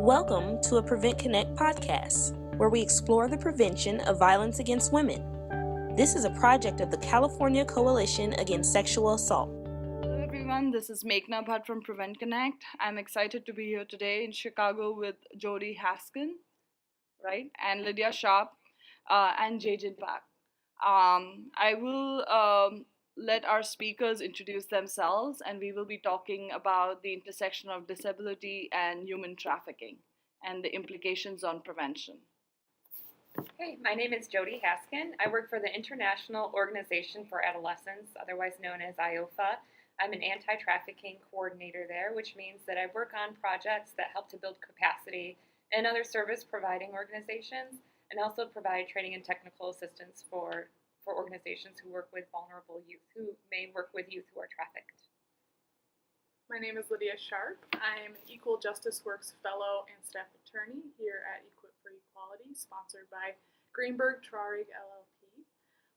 Welcome to a Prevent Connect podcast, where we explore the prevention of violence against women. This is a project of the California Coalition Against Sexual Assault. Hello everyone, this is Meghna Bhatt from Prevent Connect. I'm excited to be here today in Chicago with Jody Haskin, right, and Lydia Sharp, and Jajin Pak. I will let our speakers introduce themselves, and we will be talking about the intersection of disability and human trafficking and the implications on prevention. Hey, my name is Jody Haskin. I work for the International Organization for Adolescents, otherwise known as IOFA. I'm an anti-trafficking coordinator there, which means that I work on projects that help to build capacity in other service-providing organizations, and also provide training and technical assistance for organizations who work with vulnerable youth, who may work with youth who are trafficked. My name is Lydia Sharp. I am an Equal Justice Works Fellow and Staff Attorney here at Equip for Equality, sponsored by Greenberg Traurig LLP.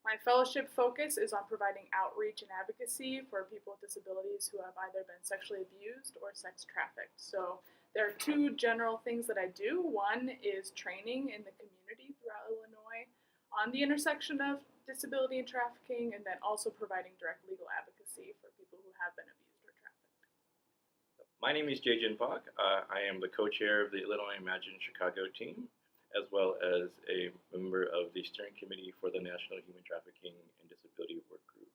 My fellowship focus is on providing outreach and advocacy for people with disabilities who have either been sexually abused or sex trafficked. So there are two general things that I do. One is training in the community throughout Illinois on the intersection of disability and trafficking, and then also providing direct legal advocacy for people who have been abused or trafficked. My name is Jajin Pak. I am the co-chair of the Illinois Imagine Chicago team, as well as a member of the steering committee for the National Human Trafficking and Disability Work Group.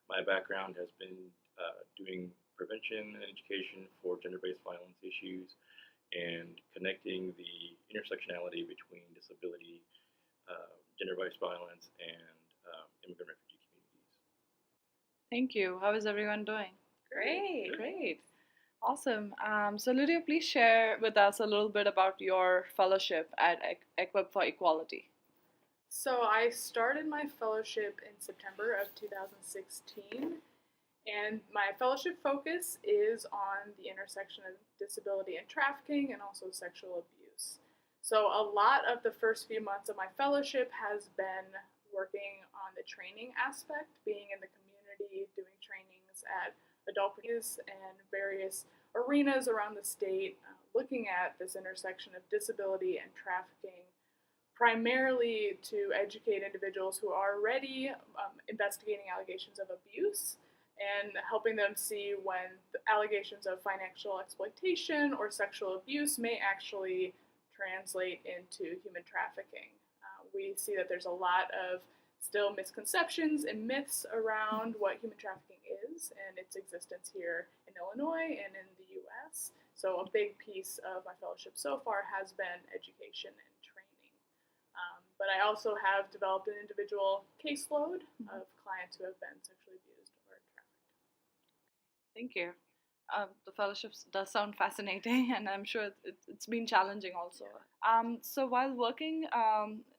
My background has been doing prevention and education for gender-based violence issues and connecting the intersectionality between disability, gender-based violence, and immigrant refugee communities. Thank you. How is everyone doing? Great. Awesome. So Lydia, please share with us a little bit about your fellowship at Equip for Equality. So I started my fellowship in September of 2016, and my fellowship focus is on the intersection of disability and trafficking and also sexual abuse. So a lot of the first few months of my fellowship has been working on the training aspect, being in the community, doing trainings at adult youth and various arenas around the state, looking at this intersection of disability and trafficking, primarily to educate individuals who are already investigating allegations of abuse and helping them see when the allegations of financial exploitation or sexual abuse may actually translate into human trafficking. We see that there's a lot of still misconceptions and myths around what human trafficking is and its existence here in Illinois and in the U.S. So a big piece of my fellowship so far has been education and training. But I also have developed an individual caseload of clients who have been sexually abused or trafficked. Thank you. The fellowship does sound fascinating, and I'm sure it's been challenging also. So while working,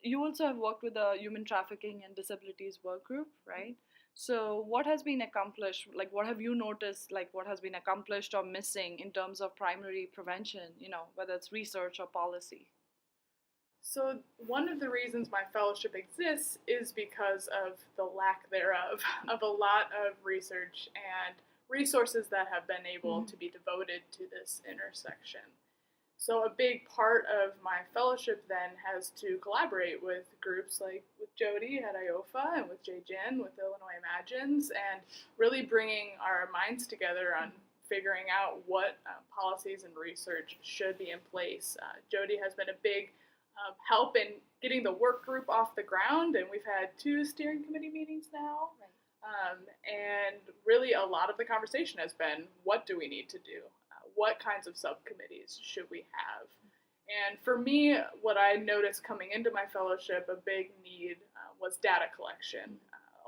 you also have worked with the Human Trafficking and Disabilities Work Group, right? So what has been accomplished, like what have you noticed, like what has been accomplished or missing in terms of primary prevention, whether it's research or policy? So one of the reasons my fellowship exists is because of the lack thereof of a lot of research and resources that have been able to be devoted to this intersection. So a big part of my fellowship then has to collaborate with groups like with Jody at IOFA and with Jajin with Illinois Imagines, and really bringing our minds together on figuring out what policies and research should be in place. Jody has been a big help in getting the work group off the ground, and we've had 2 steering committee meetings now. Right. And really a lot of the conversation has been, what do we need to do? What kinds of subcommittees should we have? And for me, what I noticed coming into my fellowship, a big need was data collection.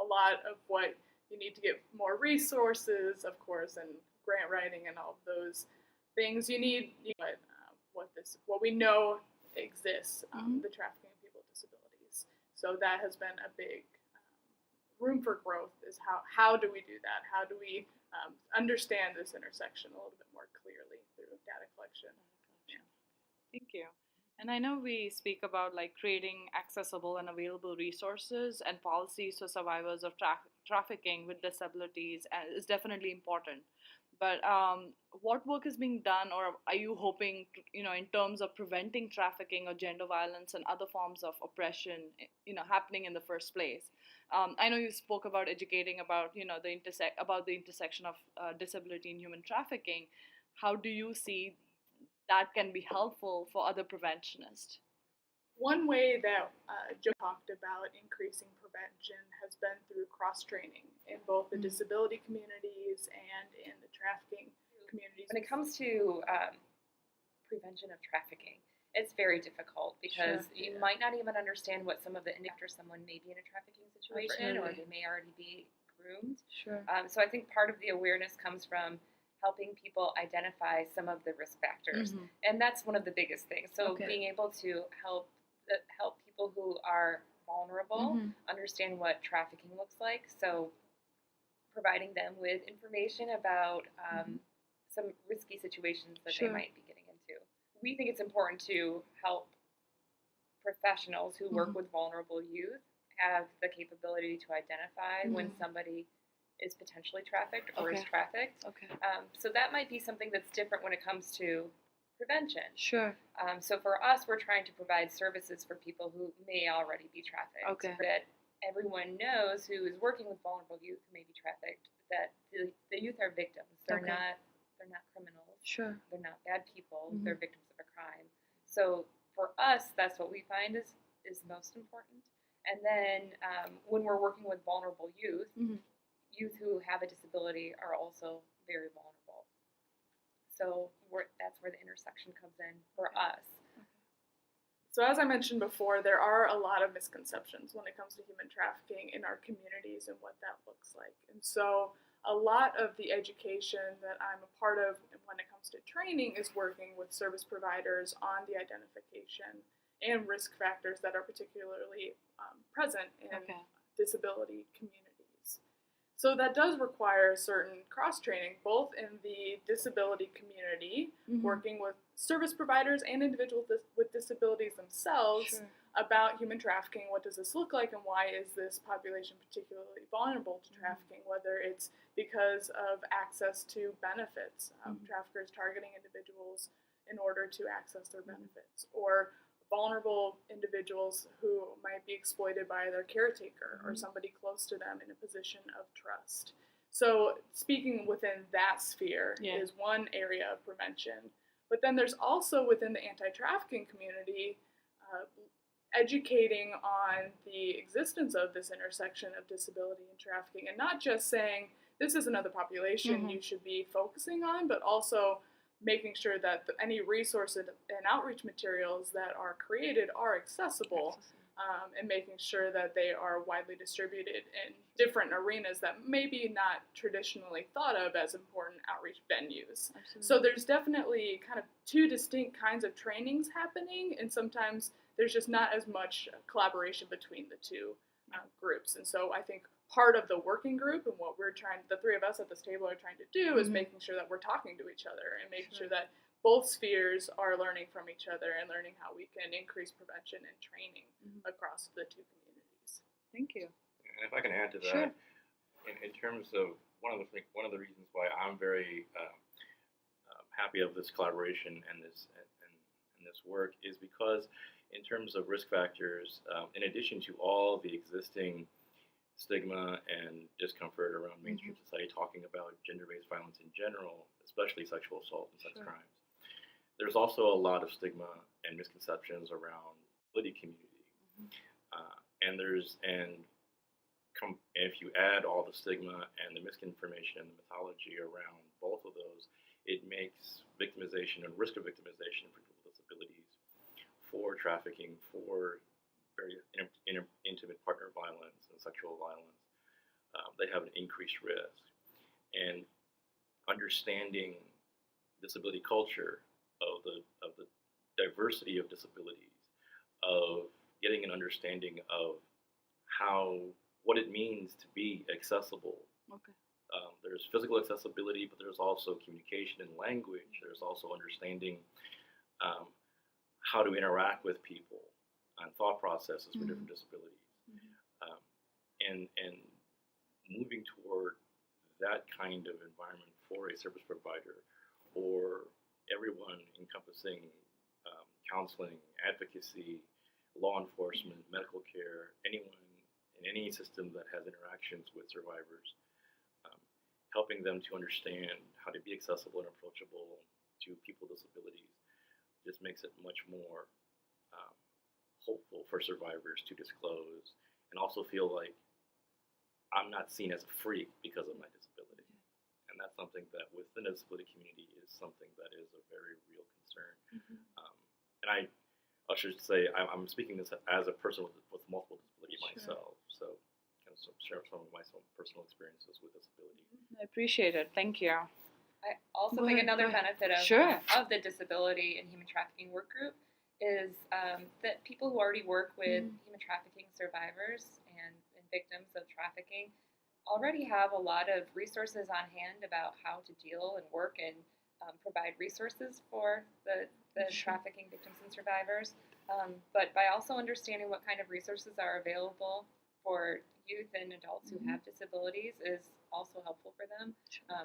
A lot of what you need to get more resources, of course, and grant writing and all of those things you need, but what we know exists, the trafficking of people with disabilities. So that has been a big room for growth, is how do we do that? How do we understand this intersection a little bit more clearly through data collection? Yeah. Thank you. And I know we speak about like creating accessible and available resources and policies for survivors of trafficking with disabilities is definitely important. But what work is being done, or are you hoping, to, in terms of preventing trafficking or gender violence and other forms of oppression, happening in the first place? I know you spoke about educating about, the intersection of disability and human trafficking. How do you see that can be helpful for other preventionists? One way that Joe talked about increasing prevention has been through cross-training in both the disability communities and in the trafficking communities. When it comes to prevention of trafficking, it's very difficult because you might not even understand what some of the after someone may be in a trafficking situation or they may already be groomed. So I think part of the awareness comes from helping people identify some of the risk factors, and that's one of the biggest things. So being able to help people who are vulnerable understand what trafficking looks like. So providing them with information about some risky situations that they might be getting into. We think it's important to help professionals who work with vulnerable youth have the capability to identify when somebody is potentially trafficked or is trafficked. So that might be something that's different when it comes to prevention. So for us, we're trying to provide services for people who may already be trafficked. That everyone knows who is working with vulnerable youth who may be trafficked that the youth are victims. They're not criminals. They're not bad people. They're victims of a crime. So for us, that's what we find is most important. And then when we're working with vulnerable youth, youth who have a disability are also very vulnerable. So that's where the intersection comes in for us. So as I mentioned before, there are a lot of misconceptions when it comes to human trafficking in our communities and what that looks like. And so a lot of the education that I'm a part of when it comes to training is working with service providers on the identification and risk factors that are particularly present in disability communities. So that does require certain cross-training, both in the disability community, working with service providers and individuals with disabilities themselves about human trafficking. What does this look like, and why is this population particularly vulnerable to trafficking, whether it's because of access to benefits, traffickers targeting individuals in order to access their benefits, or vulnerable individuals who might be exploited by their caretaker or somebody close to them in a position of trust. So speaking within that sphere is one area of prevention. But then there's also within the anti-trafficking community educating on the existence of this intersection of disability and trafficking, and not just saying this is another population you should be focusing on, but also making sure that any resources and outreach materials that are created are accessible, and making sure that they are widely distributed in different arenas that may be not traditionally thought of as important outreach venues. So there's definitely kind of two distinct kinds of trainings happening, and sometimes there's just not as much collaboration between the two groups. And so I think part of the working group and what the three of us at this table are trying to do is making sure that we're talking to each other and making sure that both spheres are learning from each other and learning how we can increase prevention and training across the two communities. Thank you. And if I can add to that, in terms of one of the reasons why I'm very happy of this collaboration and this work is because in terms of risk factors, in addition to all the existing stigma and discomfort around mainstream society talking about gender-based violence in general, especially sexual assault and sex crimes, there's also a lot of stigma and misconceptions around the disability community. If you add all the stigma and the misinformation and the mythology around both of those, it makes victimization and risk of victimization for people with disabilities, for trafficking, for very intimate partner violence and sexual violence, they have an increased risk. And understanding disability culture, of the diversity of disabilities, of getting an understanding of what it means to be accessible. There's physical accessibility, but there's also communication and language. There's also understanding how to interact with people and thought processes for different disabilities. And moving toward that kind of environment for a service provider or everyone encompassing counseling, advocacy, law enforcement, medical care, anyone in any system that has interactions with survivors, helping them to understand how to be accessible and approachable to people with disabilities just makes it much more hopeful for survivors to disclose and also feel like I'm not seen as a freak because of my disability. And that's something that within the disability community is something that is a very real concern. And I should say I'm speaking this as a person with multiple disability myself, so kind of share some of my personal experiences with disability. I appreciate it. Thank you. I also Go think ahead, another go ahead. benefit of, Sure. Of the disability and human trafficking work group is that people who already work with human trafficking survivors and victims of trafficking already have a lot of resources on hand about how to deal and work and provide resources for the trafficking victims and survivors. But by also understanding what kind of resources are available for youth and adults who have disabilities is also helpful for them.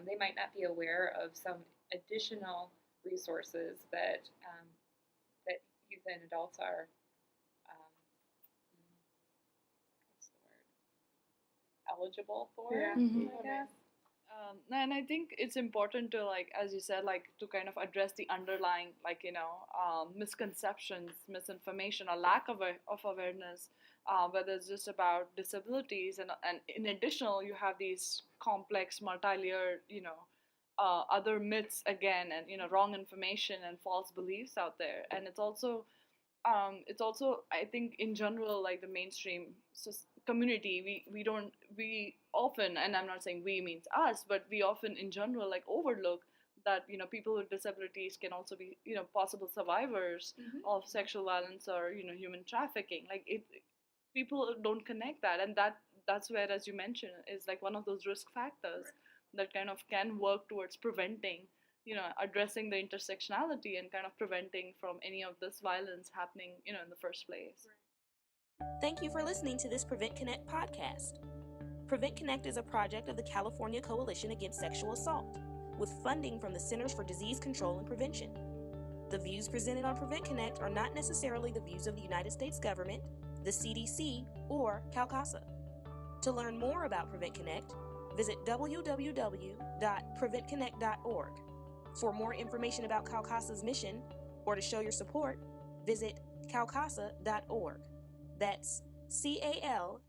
They might not be aware of some additional resources that that youth and adults are what's the word, eligible for. Yeah. I guess. And I think it's important to, like, as you said, like, to kind of address the underlying, like, misconceptions, misinformation, or lack of awareness, whether it's just about disabilities, and in addition, you have these complex, multi-layered, other myths again, and wrong information and false beliefs out there, and it's also I think in general, like the mainstream community, we often, and I'm not saying we means us, but we often in general like overlook that people with disabilities can also be possible survivors of sexual violence or human trafficking. Like people don't connect that, and that's where, as you mentioned, is like one of those risk factors that kind of can work towards preventing, addressing the intersectionality and kind of preventing from any of this violence happening, in the first place. Thank you for listening to this Prevent Connect podcast. Prevent Connect is a project of the California Coalition Against Sexual Assault, with funding from the Centers for Disease Control and Prevention. The views presented on Prevent Connect are not necessarily the views of the United States government, the CDC, or CalCASA. To learn more about Prevent Connect, visit www.preventconnect.org. For more information about CalCASA's mission, or to show your support, visit calcasa.org. That's CalCasa.org.